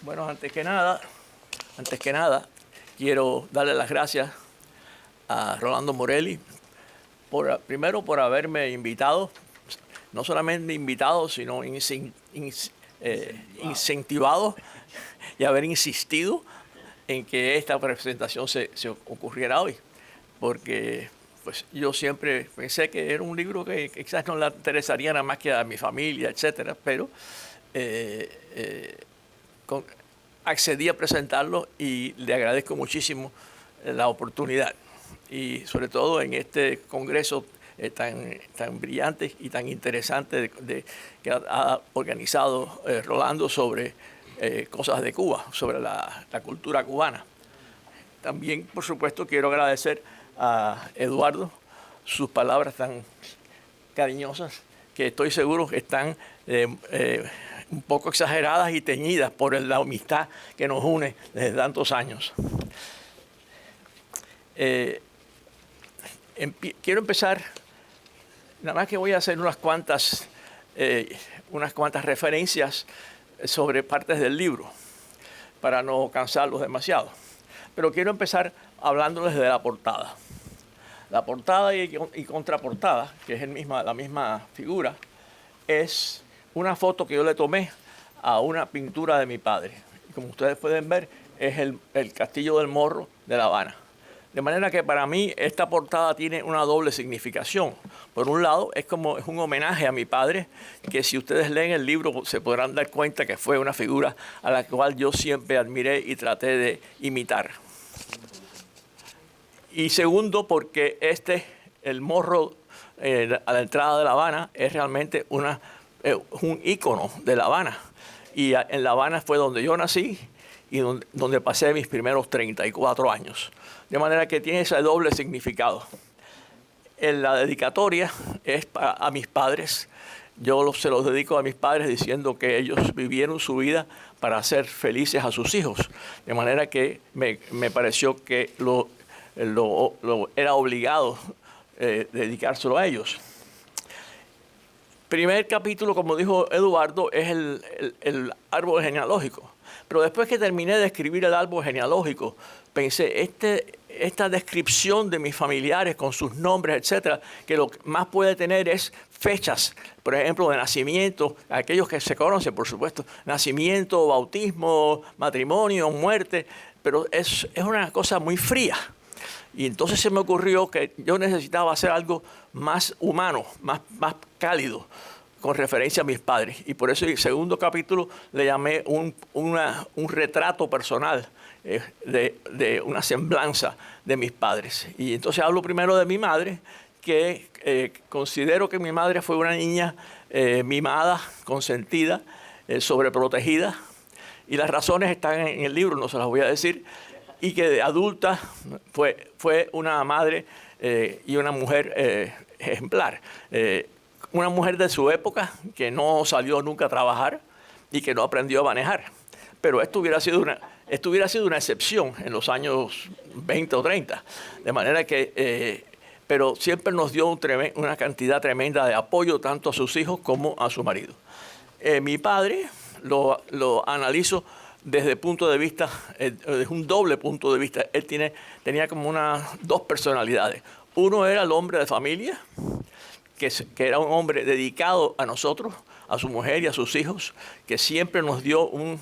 Bueno, antes que nada, quiero darle las gracias a Rolando Morelli, primero por haberme invitado, no solamente invitado, sino incentivado y haber insistido en que esta presentación se ocurriera hoy, porque pues yo siempre pensé que era un libro que quizás no le interesaría nada más que a mi familia, etcétera, pero accedí a presentarlo y le agradezco muchísimo la oportunidad. Y sobre todo en este congreso tan brillante y tan interesante que ha organizado Rolando sobre cosas de Cuba, sobre la cultura cubana. También, por supuesto, quiero agradecer a Eduardo sus palabras tan cariñosas, que estoy seguro que están un poco exageradas y teñidas por la amistad que nos une desde tantos años. Quiero empezar, nada más que voy a hacer unas cuantas referencias sobre partes del libro, para no cansarlos demasiado. Pero quiero empezar hablándoles de la portada. La portada y contraportada, que es la misma figura, es una foto que yo le tomé a una pintura de mi padre. Y como ustedes pueden ver, es el Castillo del Morro de La Habana. De manera que para mí esta portada tiene una doble significación. Por un lado, es un homenaje a mi padre, que si ustedes leen el libro se podrán dar cuenta que fue una figura a la cual yo siempre admiré y traté de imitar. Y segundo, porque el morro a la entrada de La Habana es realmente un ícono de La Habana. Y en La Habana fue donde yo nací y donde pasé mis primeros 34 años. De manera que tiene ese doble significado. En la dedicatoria es a mis padres. Yo se los dedico a mis padres diciendo que ellos vivieron su vida para hacer felices a sus hijos. De manera que me pareció que era obligado dedicárselo a ellos. Primer capítulo, como dijo Eduardo, es el árbol genealógico. Pero después que terminé de escribir el árbol genealógico, pensé, esta descripción de mis familiares con sus nombres, etcétera, que lo que más puede tener es fechas, por ejemplo, de nacimiento, aquellos que se conocen, por supuesto, nacimiento, bautismo, matrimonio, muerte, pero es una cosa muy fría. Y entonces se me ocurrió que yo necesitaba hacer algo más humano, más cálido, con referencia a mis padres. Y por eso el segundo capítulo le llamé un retrato personal de una semblanza de mis padres. Y entonces hablo primero de mi madre, que considero que mi madre fue una niña mimada, consentida, sobreprotegida. Y las razones están en el libro, no se las voy a decir. Y que de adulta fue una madre y una mujer ejemplar. Una mujer de su época que no salió nunca a trabajar y que no aprendió a manejar. Pero esto hubiera sido una excepción en los años 20 o 30. De manera que, pero siempre nos dio una cantidad tremenda de apoyo tanto a sus hijos como a su marido. Mi padre lo analizo desde el punto de vista, desde un doble punto de vista. Él tenía como dos personalidades. Uno era el hombre de familia, que era un hombre dedicado a nosotros, a su mujer y a sus hijos, que siempre nos dio un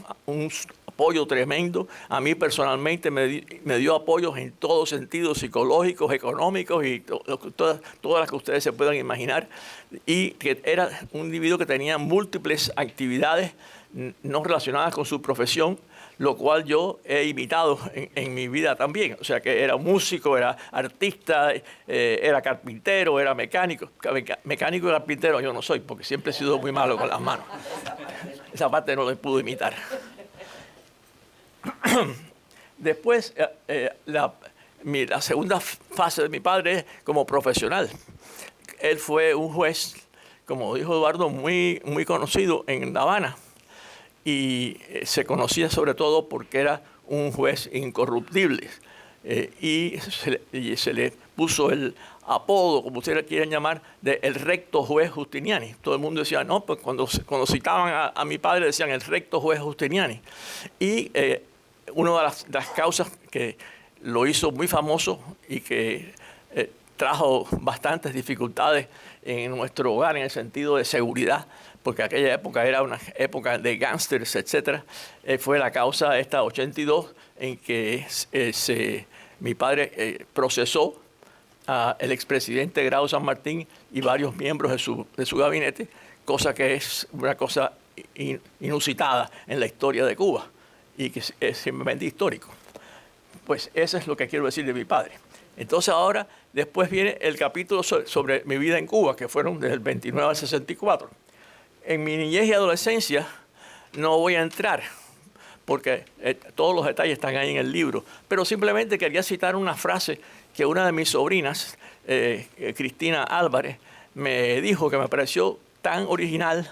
apoyo tremendo. A mí personalmente me dio apoyos en todos sentidos, psicológicos, económicos y todas las que ustedes se puedan imaginar. Y que era un individuo que tenía múltiples actividades no relacionadas con su profesión, lo cual yo he imitado en mi vida también. O sea, que era músico, era artista, era carpintero, era mecánico. Mecánico y carpintero yo no soy, porque siempre he sido muy malo con las manos. Esa parte no la pude imitar. Después, la segunda fase de mi padre es como profesional. Él fue un juez, como dijo Eduardo, muy conocido en La Habana. Y se conocía sobre todo porque era un juez incorruptible. Y se le puso el apodo, como ustedes quieran llamar, de el recto juez Justiniani. Todo el mundo decía, no, pues cuando citaban a mi padre decían el recto juez Justiniani. Y una de las causas que lo hizo muy famoso y que trajo bastantes dificultades en nuestro hogar en el sentido de seguridad, porque aquella época era una época de gángsters, etc., fue la causa esta 82 en que mi padre procesó al expresidente Grau San Martín y varios miembros de su gabinete, cosa que es una cosa inusitada en la historia de Cuba y que es simplemente histórico. Pues eso es lo que quiero decir de mi padre. Entonces ahora, después viene el capítulo sobre mi vida en Cuba, que fueron desde el 29 al 64. En mi niñez y adolescencia no voy a entrar, porque todos los detalles están ahí en el libro, pero simplemente quería citar una frase que una de mis sobrinas, Cristina Álvarez, me dijo que me pareció tan original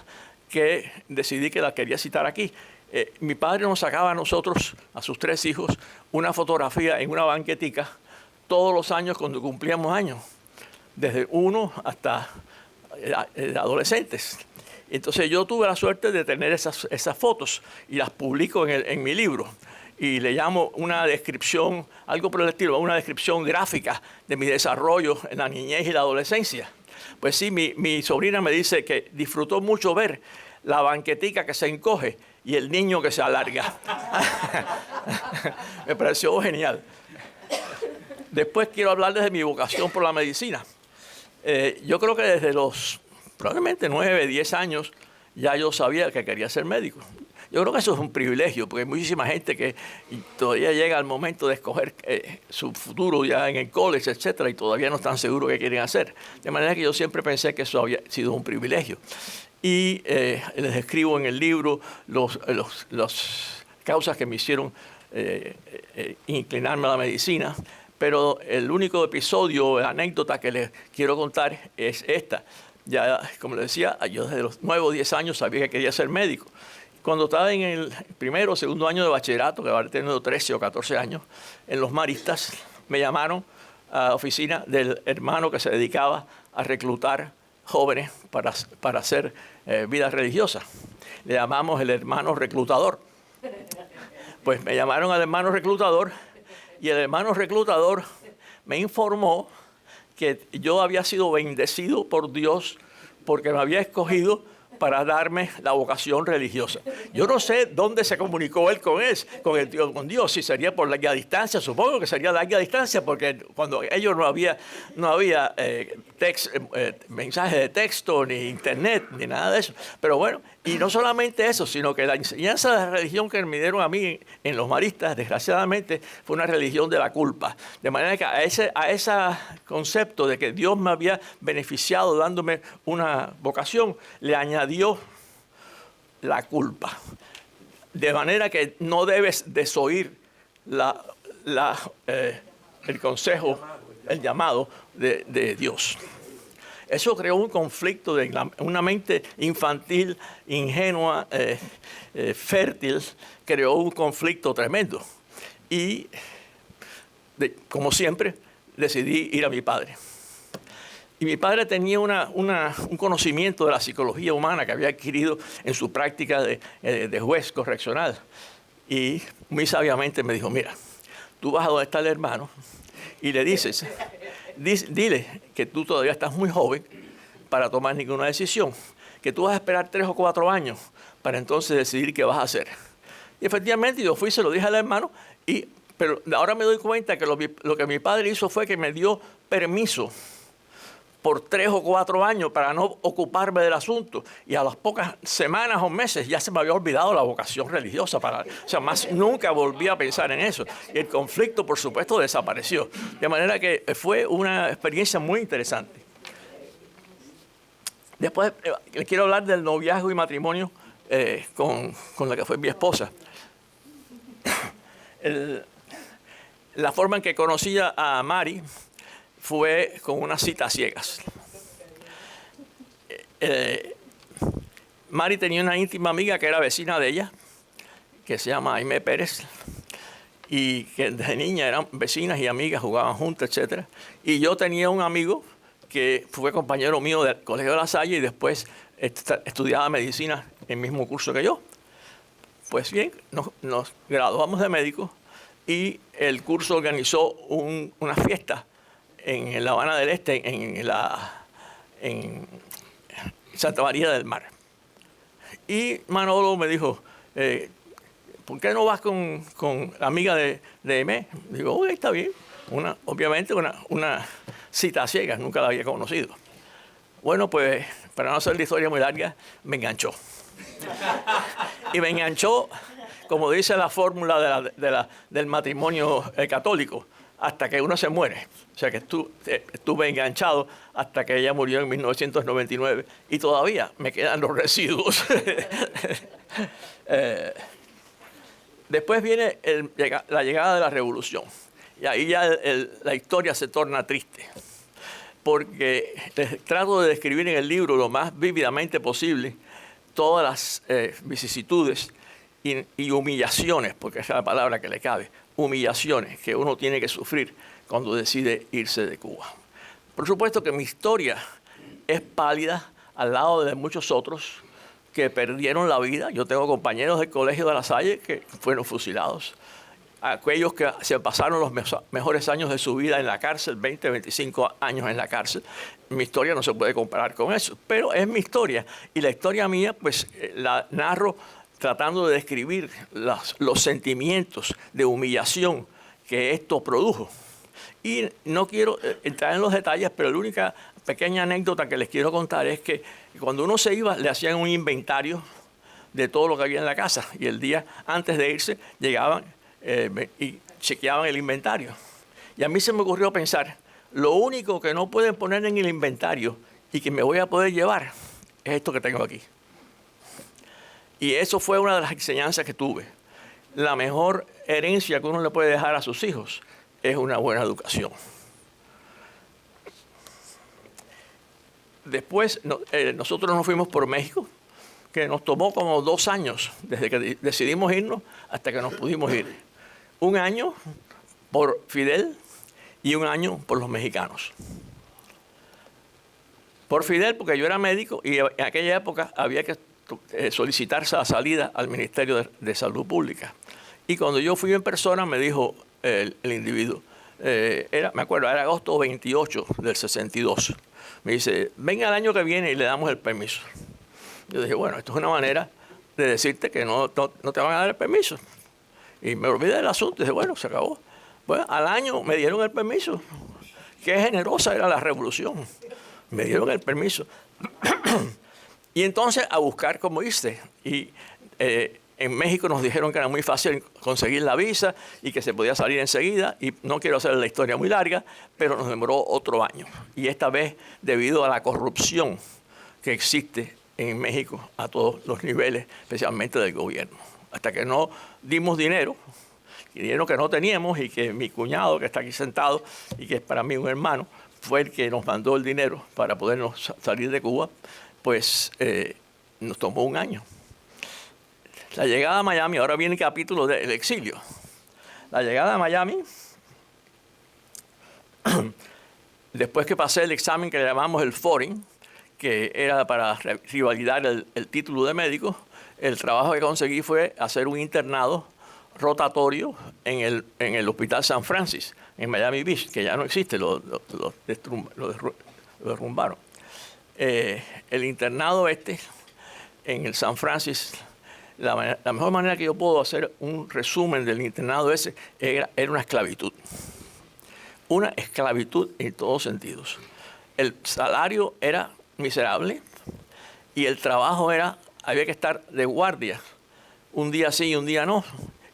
que decidí que la quería citar aquí. Mi padre nos sacaba a nosotros, a sus 3 hijos, una fotografía en una banquetica todos los años cuando cumplíamos años, desde 1 hasta adolescentes. Entonces yo tuve la suerte de tener esas fotos y las publico en mi libro. Y le llamo una descripción, algo por el estilo, una descripción gráfica de mi desarrollo en la niñez y la adolescencia. Pues sí, mi sobrina me dice que disfrutó mucho ver la banquetica que se encoge y el niño que se alarga. Me pareció genial. Después quiero hablarles de mi vocación por la medicina. Yo creo que desde los probablemente 9, 10 años ya yo sabía que quería ser médico. Yo creo que eso es un privilegio, porque hay muchísima gente que todavía llega al momento de escoger su futuro ya en el college, etcétera, y todavía no están seguros qué quieren hacer. De manera que yo siempre pensé que eso había sido un privilegio. Y les escribo en el libro las causas que me hicieron inclinarme a la medicina. Pero el único episodio, anécdota que les quiero contar es esta. Ya, como les decía, yo desde los 9 o 10 años sabía que quería ser médico. Cuando estaba en el primero o segundo año de bachillerato, que había tenido 13 o 14 años, en los Maristas, me llamaron a la oficina del hermano que se dedicaba a reclutar jóvenes para hacer vida religiosa. Le llamamos el hermano reclutador. Pues me llamaron al hermano reclutador y el hermano reclutador me informó que yo había sido bendecido por Dios porque me había escogido para darme la vocación religiosa. Yo no sé dónde se comunicó él con Dios, si sería por larga distancia, supongo que sería larga distancia, porque cuando ellos no había mensajes de texto, ni internet, ni nada de eso. Pero bueno, y no solamente eso, sino que la enseñanza de la religión que me dieron a mí en los Maristas, desgraciadamente, fue una religión de la culpa. De manera que a ese concepto de que Dios me había beneficiado dándome una vocación, le añadió la culpa. De manera que no debes desoír el consejo, el llamado de Dios. Eso creó un conflicto de una mente infantil, ingenua, fértil, creó un conflicto tremendo. Y, como siempre, decidí ir a mi padre. Y mi padre tenía un conocimiento de la psicología humana que había adquirido en su práctica de juez correccional. Y muy sabiamente me dijo, mira, tú vas a donde está el hermano y le dices, dile que tú todavía estás muy joven para tomar ninguna decisión, que tú vas a esperar 3 o 4 años para entonces decidir qué vas a hacer. Y efectivamente yo fui, se lo dije al hermano, pero ahora me doy cuenta que lo que mi padre hizo fue que me dio permiso por 3 o 4 años para no ocuparme del asunto. Y a las pocas semanas o meses ya se me había olvidado la vocación religiosa. O sea, más nunca volví a pensar en eso. Y el conflicto, por supuesto, desapareció. De manera que fue una experiencia muy interesante. Después les quiero hablar del noviazgo y matrimonio con la que fue mi esposa. La forma en que conocía a Mari fue con unas citas ciegas. Mari tenía una íntima amiga que era vecina de ella, que se llama Aimé Pérez, y que desde niña eran vecinas y amigas, jugaban juntas, etc. Y yo tenía un amigo que fue compañero mío del Colegio de La Salle y después estudiaba medicina en el mismo curso que yo. Pues bien, nos graduamos de médicos y el curso organizó una fiesta en La Habana del Este, en Santa María del Mar. Y Manolo me dijo, ¿por qué no vas con la amiga de Aimé? Digo, ok, está bien. Obviamente una cita a ciegas, nunca la había conocido. Bueno, pues para no hacer la historia muy larga, me enganchó. Y me enganchó, como dice la fórmula del matrimonio católico, hasta que uno se muere. O sea que estuve enganchado hasta que ella murió en 1999 y todavía me quedan los residuos. Después viene la llegada de la revolución y ahí ya la historia se torna triste, porque trato de describir en el libro lo más vívidamente posible todas las vicisitudes y humillaciones, porque esa es la palabra que le cabe, humillaciones que uno tiene que sufrir cuando decide irse de Cuba. Por supuesto que mi historia es pálida al lado de muchos otros que perdieron la vida. Yo tengo compañeros del Colegio de La Salle que fueron fusilados. Aquellos que se pasaron los mejores años de su vida en la cárcel, 20, 25 años en la cárcel. Mi historia no se puede comparar con eso, pero es mi historia. Y la historia mía, pues, la narro tratando de describir los sentimientos de humillación que esto produjo. Y no quiero entrar en los detalles, pero la única pequeña anécdota que les quiero contar es que cuando uno se iba, le hacían un inventario de todo lo que había en la casa. Y el día antes de irse, llegaban y chequeaban el inventario. Y a mí se me ocurrió pensar, lo único que no pueden poner en el inventario y que me voy a poder llevar es esto que tengo aquí. Y eso fue una de las enseñanzas que tuve. La mejor herencia que uno le puede dejar a sus hijos es una buena educación. Después nosotros nos fuimos por México, que nos tomó como 2 años desde que decidimos irnos hasta que nos pudimos ir. 1 año por Fidel y 1 año por los mexicanos. Por Fidel porque yo era médico y en aquella época había que solicitarse la salida al Ministerio de Salud Pública. Y cuando yo fui en persona me dijo el individuo, me acuerdo, era agosto 28 del 62. Me dice, venga el año que viene y le damos el permiso. Yo dije, bueno, esto es una manera de decirte que no te van a dar el permiso. Y me olvidé del asunto. Dije, bueno, se acabó. Bueno, al año me dieron el permiso. Qué generosa era la revolución. Me dieron el permiso. Y entonces a buscar cómo irse. Y en México nos dijeron que era muy fácil conseguir la visa y que se podía salir enseguida. Y no quiero hacer la historia muy larga, pero nos demoró otro año. Y esta vez debido a la corrupción que existe en México a todos los niveles, especialmente del gobierno. Hasta que no dimos dinero que no teníamos y que mi cuñado, que está aquí sentado y que es para mí un hermano, fue el que nos mandó el dinero para podernos salir de Cuba, pues nos tomó 1 año. La llegada a Miami, ahora viene el capítulo del exilio. La llegada a Miami, después que pasé el examen que le llamamos el FORIN, que era para revalidar el título de médico, el trabajo que conseguí fue hacer un internado rotatorio en el Hospital San Francis, en Miami Beach, que ya no existe, lo derrumbaron. El internado en el San Francis, la mejor manera que yo puedo hacer un resumen del internado ese era una esclavitud. Una esclavitud en todos sentidos. El salario era miserable y el trabajo había que estar de guardia, un día sí y un día no,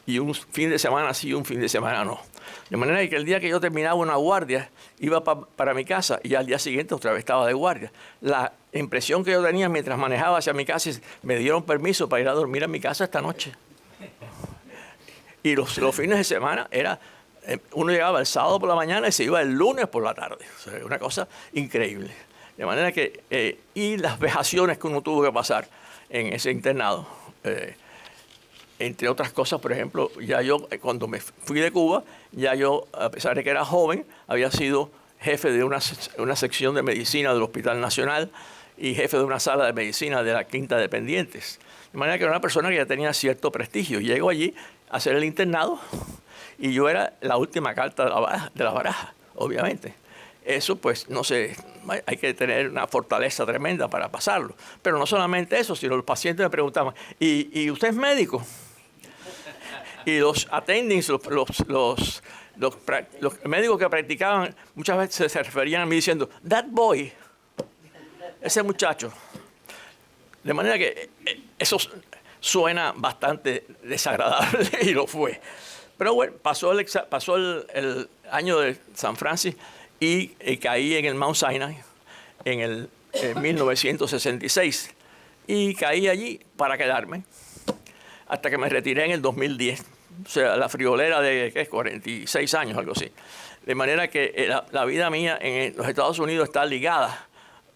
y un fin de semana sí y un fin de semana no. De manera que el día que yo terminaba una guardia, iba para mi casa y al día siguiente otra vez estaba de guardia. La impresión que yo tenía mientras manejaba hacia mi casa es, me dieron permiso para ir a dormir a mi casa esta noche. Y los fines de semana uno llegaba el sábado por la mañana y se iba el lunes por la tarde. O sea, una cosa increíble. De manera que, y las vejaciones que uno tuvo que pasar en ese internado. entre otras cosas, por ejemplo, ya yo, cuando me fui de Cuba, ya yo, a pesar de que era joven, había sido jefe de una sección de medicina del Hospital Nacional y jefe de una sala de medicina de la Quinta de Dependientes. De manera que era una persona que ya tenía cierto prestigio. Llego allí a hacer el internado y yo era la última carta de la baraja, obviamente. Eso, pues, no sé, hay que tener una fortaleza tremenda para pasarlo. Pero no solamente eso, sino los pacientes me preguntaban, ¿y usted es médico? Y los attendings, los médicos que practicaban, muchas veces se referían a mí diciendo, that boy, ese muchacho. De manera que eso suena bastante desagradable y lo fue. Pero bueno, pasó el año de San Francisco y caí en el Mount Sinai en 1966. Y caí allí para quedarme hasta que me retiré en el 2010. O sea, la friolera de, ¿qué es? 46 años, algo así. De manera que la vida mía en los Estados Unidos está ligada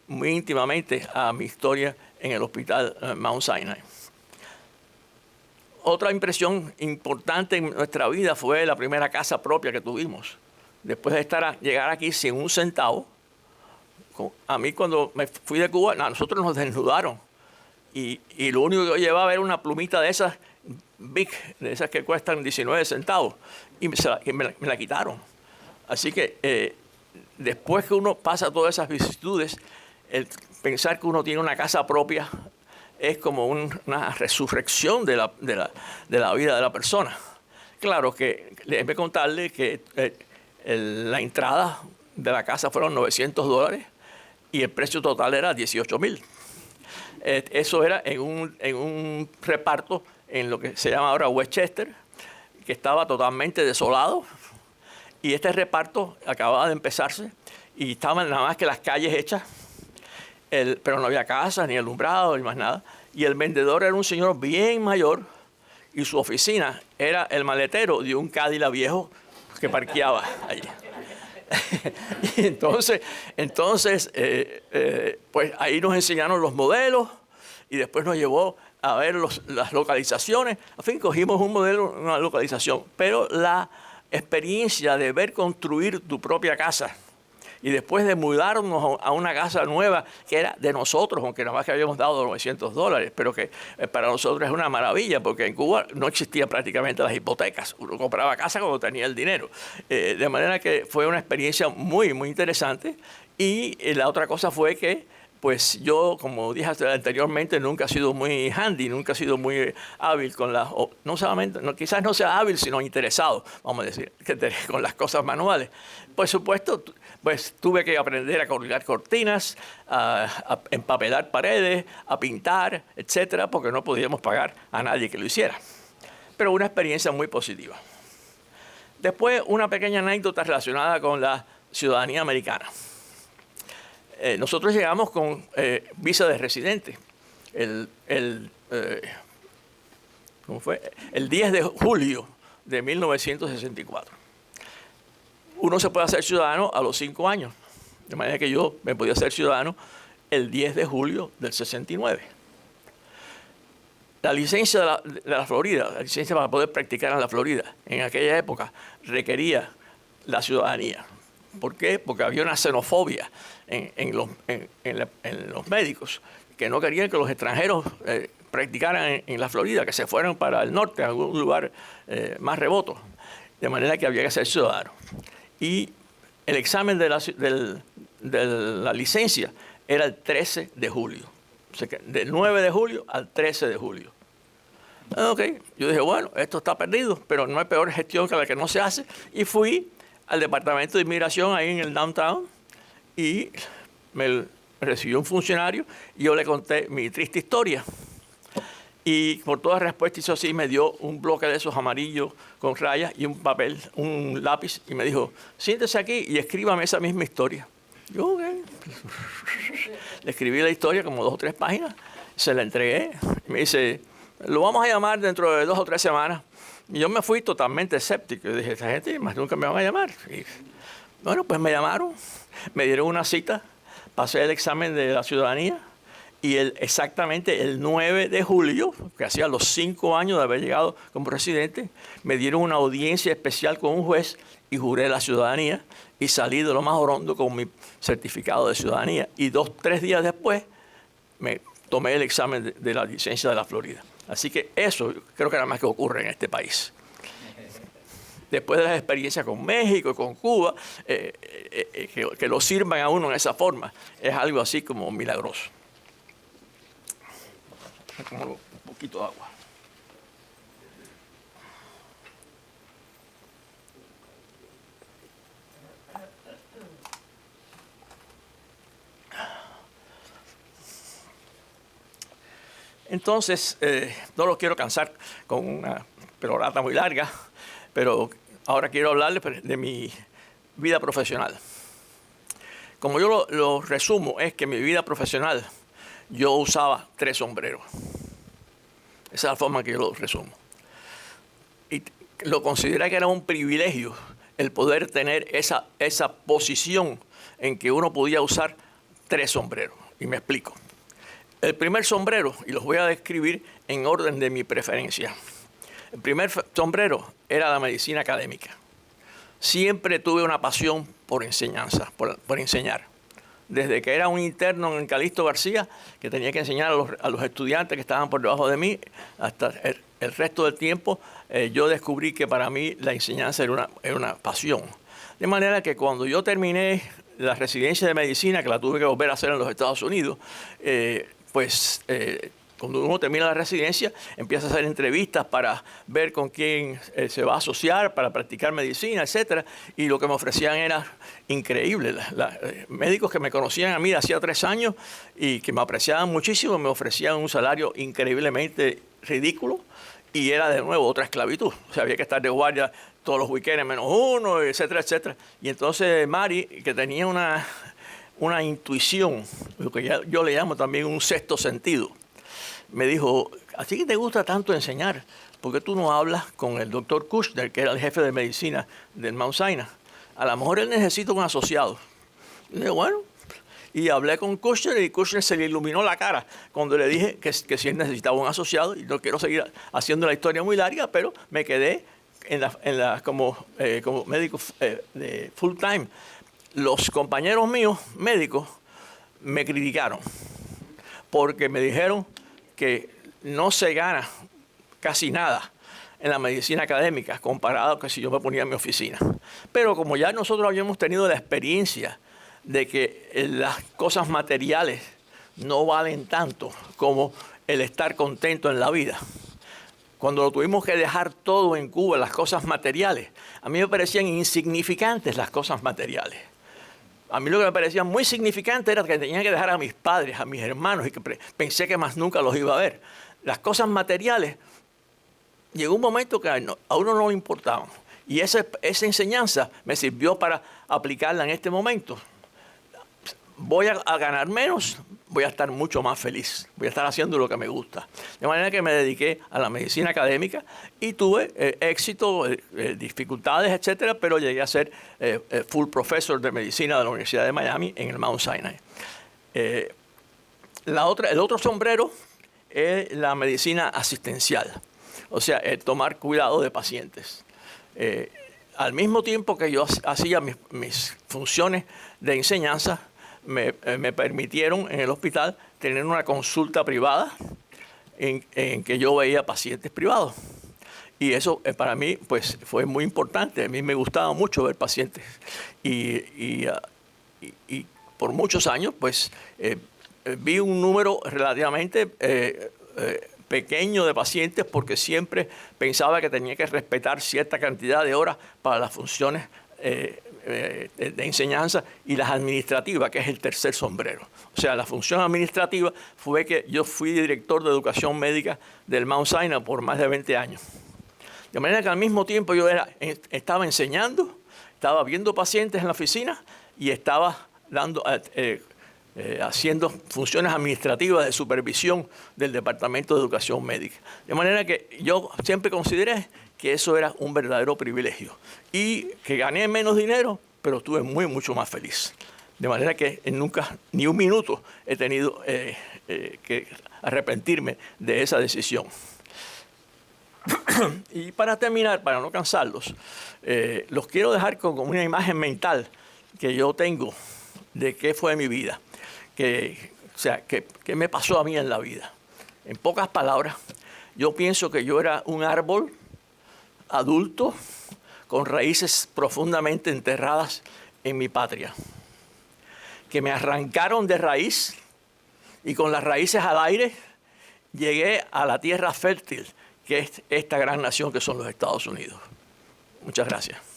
muy íntimamente a mi historia en el hospital Mount Sinai. Otra impresión importante en nuestra vida fue la primera casa propia que tuvimos. Después de llegar aquí sin un centavo, a mí cuando me fui de Cuba, nosotros nos desnudaron. Y lo único que yo llevaba era una plumita de esas big, de esas que cuestan 19 centavos, y me la quitaron. Así que después que uno pasa todas esas vicisitudes, el pensar que uno tiene una casa propia es como una resurrección de la vida de la persona. Claro que déjeme contarle que la entrada de la casa fueron $900 y el precio total era $18,000. Eso era en un reparto en lo que se llama ahora Westchester, que estaba totalmente desolado. Y este reparto acababa de empezarse y estaban nada más que las calles hechas, pero no había casas, ni alumbrado, ni más nada. Y el vendedor era un señor bien mayor y su oficina era el maletero de un Cadillac viejo que parqueaba allí. Y entonces pues ahí nos enseñaron los modelos y después nos llevó a ver las localizaciones. En fin, cogimos un modelo, una localización. Pero la experiencia de ver construir tu propia casa y después de mudarnos a una casa nueva que era de nosotros, aunque nada más que habíamos dado $900, pero que para nosotros es una maravilla, porque en Cuba no existían prácticamente las hipotecas. Uno compraba casa cuando tenía el dinero. De manera que fue una experiencia muy, muy interesante. Y la otra cosa fue que, pues yo, como dije anteriormente, nunca he sido muy handy, nunca he sido muy hábil con no solamente, quizás no sea hábil, sino interesado, vamos a decir, con las cosas manuales. Por supuesto, pues tuve que aprender a colgar cortinas, a empapelar paredes, a pintar, etcétera, porque no podíamos pagar a nadie que lo hiciera. Pero una experiencia muy positiva. Después, una pequeña anécdota relacionada con la ciudadanía americana. Nosotros llegamos con visa de residente ¿cómo fue? El 10 de julio de 1964. Uno se puede hacer ciudadano a los 5 años. De manera que yo me podía hacer ciudadano el 10 de julio del 69. La licencia de la Florida, la licencia para poder practicar en la Florida, en aquella época requería la ciudadanía. ¿Por qué? Porque había una xenofobia en los médicos que no querían que los extranjeros practicaran en la Florida, que se fueran para el norte, a algún lugar más remoto. De manera que había que ser ciudadano. Y el examen de la licencia era el 13 de julio. O sea, que del 9 de julio al 13 de julio. Ok, yo dije, bueno, esto está perdido, pero no hay peor gestión que la que no se hace. Y fui al departamento de inmigración ahí en el downtown y me recibió un funcionario y yo le conté mi triste historia. Y por toda respuesta hizo así, me dio un bloque de esos amarillos con rayas y un papel, un lápiz, y me dijo, siéntese aquí y escríbame esa misma historia. Yo, ok. Le escribí la historia como 2 o 3 páginas, se la entregué. Y me dice, lo vamos a llamar dentro de 2 o 3 semanas. Y yo me fui totalmente escéptico. Yo dije, esta gente más nunca me van a llamar. Y, bueno, pues me llamaron, me dieron una cita, pasé el examen de la ciudadanía Y exactamente el 9 de julio, que hacía los 5 años de haber llegado como presidente, me dieron una audiencia especial con un juez y juré la ciudadanía y salí de lo más hondo con mi certificado de ciudadanía. Y 3 días después me tomé el examen de la licencia de la Florida. Así que eso creo que nada más que ocurre en este país. Después de las experiencias con México y con Cuba, que lo sirvan a uno en esa forma, es algo así como milagroso. Como un poquito de agua. Entonces, no los quiero cansar con una perorata muy larga, pero ahora quiero hablarles de mi vida profesional. Como yo lo resumo, es que en mi vida profesional yo usaba 3 sombreros. Esa es la forma que yo lo resumo. Y lo consideré que era un privilegio el poder tener esa posición en que uno podía usar 3 sombreros. Y me explico. El primer sombrero, y los voy a describir en orden de mi preferencia. El primer sombrero era la medicina académica. Siempre tuve una pasión por enseñanza, por enseñar. Desde que era un interno en Calixto García, que tenía que enseñar a los estudiantes que estaban por debajo de mí, hasta el resto del tiempo, yo descubrí que para mí la enseñanza era una pasión. De manera que cuando yo terminé la residencia de medicina, que la tuve que volver a hacer en los Estados Unidos, cuando uno termina la residencia, empieza a hacer entrevistas para ver con quién se va a asociar, para practicar medicina, etc. Y lo que me ofrecían era increíble. Médicos que me conocían a mí de hacía 3 años y que me apreciaban muchísimo, me ofrecían un salario increíblemente ridículo y era de nuevo otra esclavitud. O sea, había que estar de guardia todos los weekends -1, etcétera, etcétera. Y entonces Mari, que tenía una intuición, lo que yo le llamo también un sexto sentido, me dijo, ¿así que te gusta tanto enseñar? ¿Por qué tú no hablas con el doctor Kushner, que era el jefe de medicina del Mount Sinai? A lo mejor él necesita un asociado. Y dije, bueno, y hablé con Kushner y Kushner se le iluminó la cara cuando le dije que si él necesitaba un asociado. Y no quiero seguir haciendo la historia muy larga, pero me quedé como médico de full time. Los compañeros míos médicos me criticaron porque me dijeron que no se gana casi nada en la medicina académica comparado que si yo me ponía en mi oficina. Pero como ya nosotros habíamos tenido la experiencia de que las cosas materiales no valen tanto como el estar contento en la vida. Cuando lo tuvimos que dejar todo en Cuba, las cosas materiales, a mí me parecían insignificantes las cosas materiales. A mí lo que me parecía muy significante era que tenía que dejar a mis padres, a mis hermanos, y que pensé que más nunca los iba a ver. Las cosas materiales, llegó un momento que a uno no le importaban. Y esa enseñanza me sirvió para aplicarla en este momento. Voy a ganar menos, voy a estar mucho más feliz. Voy a estar haciendo lo que me gusta. De manera que me dediqué a la medicina académica y tuve éxito, dificultades, etcétera, pero llegué a ser full professor de medicina de la Universidad de Miami en el Mount Sinai. El otro sombrero es la medicina asistencial, o sea, el tomar cuidado de pacientes. Al mismo tiempo que yo hacía mis funciones de enseñanza, me permitieron en el hospital tener una consulta privada en que yo veía pacientes privados. Y eso para mí pues, fue muy importante. A mí me gustaba mucho ver pacientes. Y por muchos años pues, vi un número relativamente pequeño de pacientes porque siempre pensaba que tenía que respetar cierta cantidad de horas para las funciones de enseñanza y las administrativas, que es el tercer sombrero. O sea, la función administrativa fue que yo fui director de educación médica del Mount Sinai por más de 20 años. De manera que al mismo tiempo yo estaba enseñando, estaba viendo pacientes en la oficina y estaba haciendo funciones administrativas de supervisión del Departamento de Educación Médica. De manera que yo siempre consideré que eso era un verdadero privilegio y que gané menos dinero, pero estuve mucho más feliz. De manera que nunca, ni un minuto, he tenido que arrepentirme de esa decisión. Y para terminar, para no cansarlos, los quiero dejar con una imagen mental que yo tengo de qué fue mi vida, qué me pasó a mí en la vida. En pocas palabras, yo pienso que yo era un árbol adulto con raíces profundamente enterradas en mi patria, que me arrancaron de raíz y con las raíces al aire llegué a la tierra fértil que es esta gran nación que son los Estados Unidos. Muchas gracias.